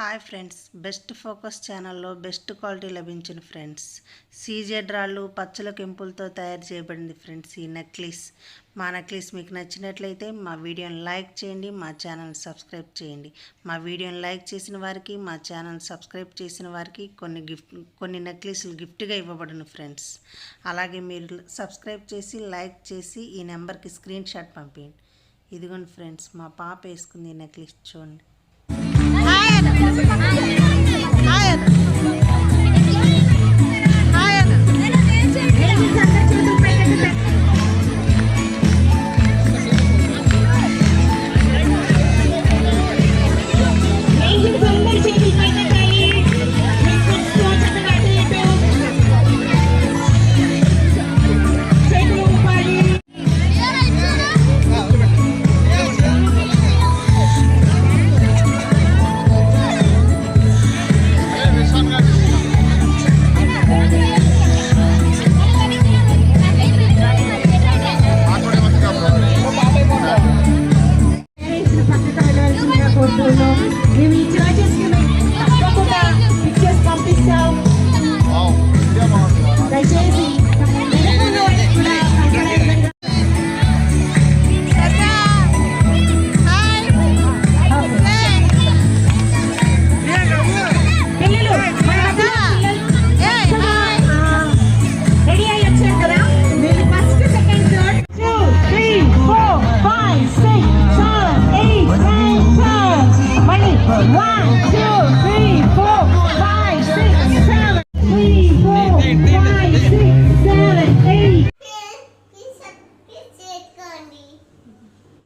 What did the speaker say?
Hi friends, best focus ఛానల్లో best quality లభించిన friends CZ రాళ్ళు పచ్చల కెంపులతో తయారు చేయబడింది ఫ్రెండ్స్. ఈ నెక్లెస్ మీకు నచ్చినట్లయితే మా వీడియోని లైక్ చేయండి, మా ఛానల్ సబ్స్క్రైబ్ చేయండి. మా వీడియోని లైక్ చేసిన వారికి, మా ఛానల్ సబ్స్క్రైబ్ చేసిన వారికి కొన్ని నెక్లెస్లు గిఫ్ట్గా ఇవ్వబడును ఫ్రెండ్స్. అలాగే మీరు సబ్స్క్రైబ్ చేసి లైక్ చేసి ఈ నెంబర్కి స్క్రీన్ షాట్ పంపించండి. ఇదిగోండి ఫ్రెండ్స్, మా పాప వేసుకుంది ఈ నెక్లెస్ చూడండి. మేము ఇచ్చిన